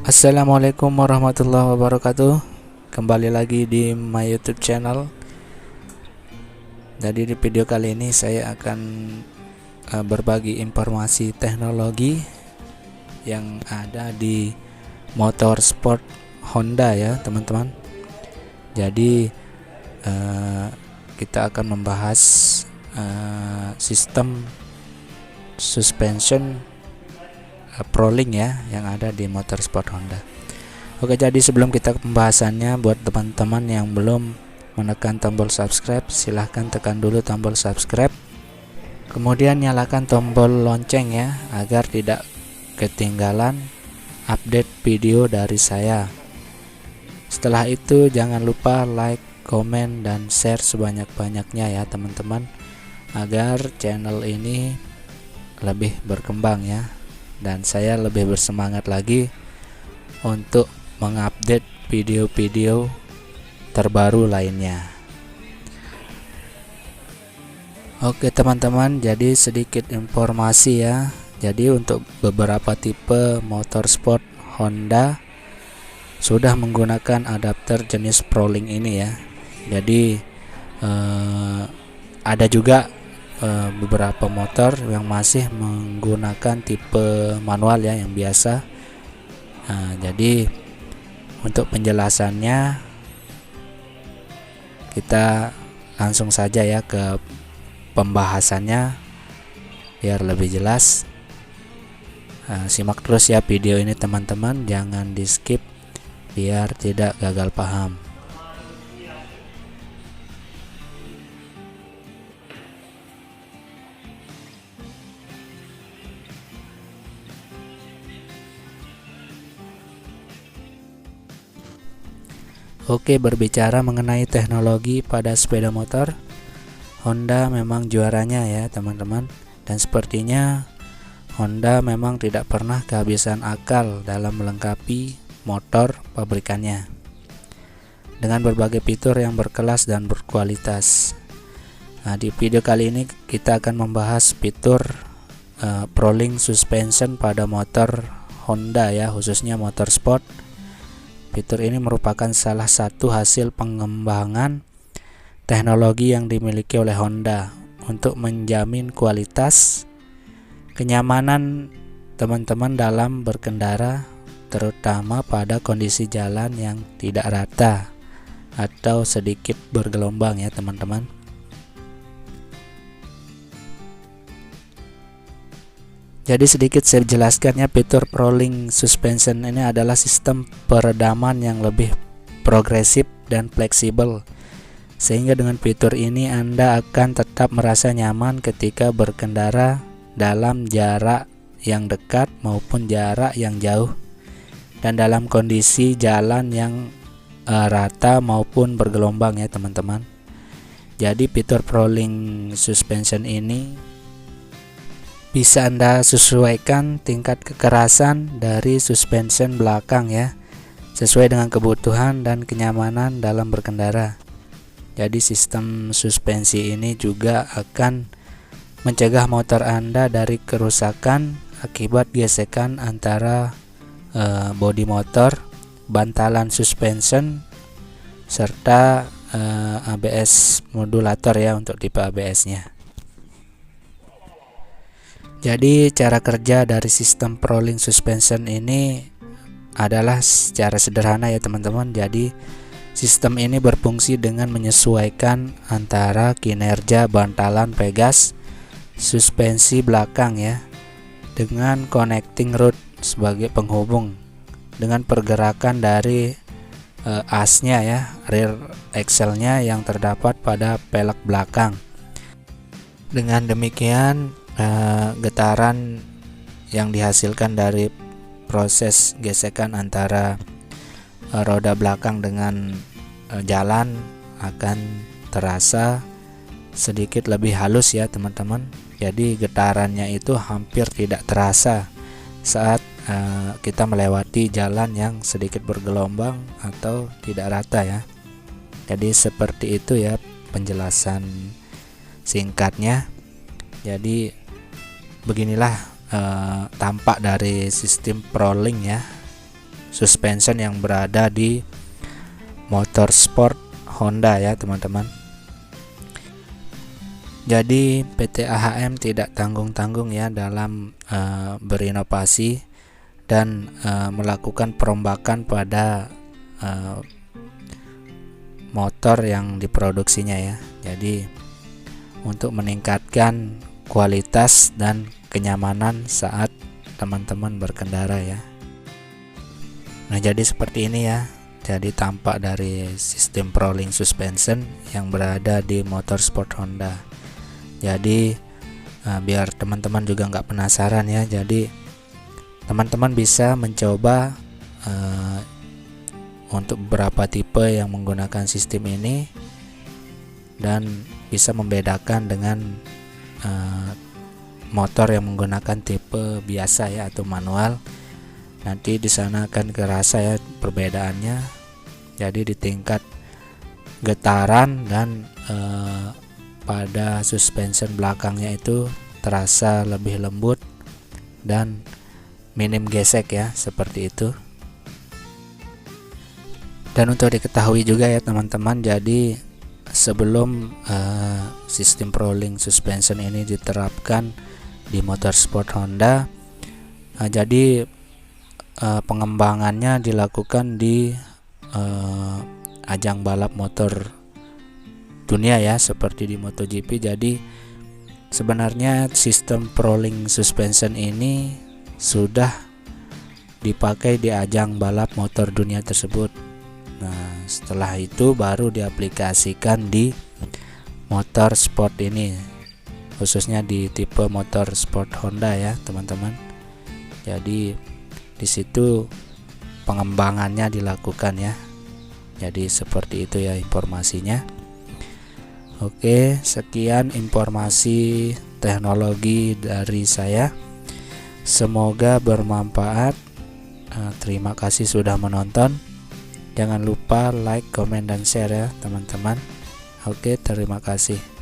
Assalamualaikum warahmatullahi wabarakatuh. Kembali lagi di my YouTube channel. Jadi di video kali ini saya akan berbagi informasi teknologi yang ada di motorsport Honda ya teman-teman. Jadi kita akan membahas sistem suspension Prolink ya yang ada di motorsport Honda. Oke, jadi sebelum kita ke pembahasannya, buat teman-teman yang belum menekan tombol subscribe, silahkan tekan dulu tombol subscribe, kemudian nyalakan tombol lonceng ya agar tidak ketinggalan update video dari saya. Setelah itu jangan lupa like, komen, dan share sebanyak-banyaknya ya teman-teman, agar channel ini lebih berkembang ya, dan saya lebih bersemangat lagi untuk mengupdate video-video terbaru lainnya. Oke teman-teman, jadi sedikit informasi ya. Jadi untuk beberapa tipe motorsport Honda sudah menggunakan adapter jenis Prolink ini ya. Jadi ada juga beberapa motor yang masih menggunakan tipe manual ya, yang biasa. Jadi untuk penjelasannya kita langsung saja ya ke pembahasannya biar lebih jelas. Simak terus ya video ini teman-teman, jangan di skip biar tidak gagal paham. Oke, berbicara mengenai teknologi pada sepeda motor, Honda memang juaranya ya teman-teman. Dan sepertinya Honda memang tidak pernah kehabisan akal dalam melengkapi motor pabrikannya dengan berbagai fitur yang berkelas dan berkualitas. Di video kali ini kita akan membahas fitur Prolink suspension pada motor Honda ya, khususnya motorsport. Fitur ini merupakan salah satu hasil pengembangan teknologi yang dimiliki oleh Honda untuk menjamin kualitas, kenyamanan teman-teman dalam berkendara, terutama pada kondisi jalan yang tidak rata atau sedikit bergelombang ya teman-teman. Jadi sedikit saya jelaskan ya, fitur Prolink suspension ini adalah sistem peredaman yang lebih progresif dan fleksibel, sehingga dengan fitur ini Anda akan tetap merasa nyaman ketika berkendara dalam jarak yang dekat maupun jarak yang jauh, dan dalam kondisi jalan yang rata maupun bergelombang ya teman-teman. Jadi fitur Prolink suspension ini bisa Anda sesuaikan tingkat kekerasan dari suspension belakang ya, sesuai dengan kebutuhan dan kenyamanan dalam berkendara. Jadi sistem suspensi ini juga akan mencegah motor Anda dari kerusakan akibat gesekan antara bodi motor, bantalan suspension, serta ABS modulator ya untuk tipe ABS-nya. Jadi cara kerja dari sistem Prolink suspension ini adalah secara sederhana ya teman-teman. Jadi sistem ini berfungsi dengan menyesuaikan antara kinerja bantalan pegas suspensi belakang ya, dengan connecting rod sebagai penghubung dengan pergerakan dari asnya ya, rear axle-nya yang terdapat pada pelek belakang. Dengan demikian getaran yang dihasilkan dari proses gesekan antara roda belakang dengan jalan akan terasa sedikit lebih halus ya teman-teman. Jadi getarannya itu hampir tidak terasa saat kita melewati jalan yang sedikit bergelombang atau tidak rata ya. Jadi seperti itu ya penjelasan singkatnya. Jadi beginilah tampak dari sistem Prolink ya. suspension yang berada di motorsport Honda ya teman-teman. Jadi PT AHM tidak tanggung-tanggung ya dalam berinovasi dan melakukan perombakan pada motor yang diproduksinya ya. Jadi untuk meningkatkan kualitas dan kenyamanan saat teman-teman berkendara ya. Nah, jadi seperti ini ya. Jadi tampak dari sistem Prolink suspension yang berada di motorsport Honda. Jadi biar teman-teman juga nggak penasaran ya. Jadi teman-teman bisa mencoba untuk beberapa tipe yang menggunakan sistem ini dan bisa membedakan dengan motor yang menggunakan tipe biasa ya atau manual. Nanti di sana akan kerasa ya perbedaannya. Jadi di tingkat getaran dan pada suspension belakangnya itu terasa lebih lembut dan minim gesek ya, seperti itu. Dan untuk diketahui juga ya teman-teman, jadi sebelum sistem Prolink suspension ini diterapkan di motorsport Honda, jadi pengembangannya dilakukan di ajang balap motor dunia ya, seperti di MotoGP. Jadi sebenarnya sistem Prolink suspension ini sudah dipakai di ajang balap motor dunia tersebut. Nah, setelah itu baru diaplikasikan di motor sport ini, khususnya di tipe motor sport Honda ya teman-teman. Jadi di situ pengembangannya dilakukan ya. Jadi seperti itu ya informasinya. Oke, sekian informasi teknologi dari saya. Semoga bermanfaat. Terima kasih sudah menonton. Jangan lupa like, komen, dan share ya teman-teman. Oke, terima kasih.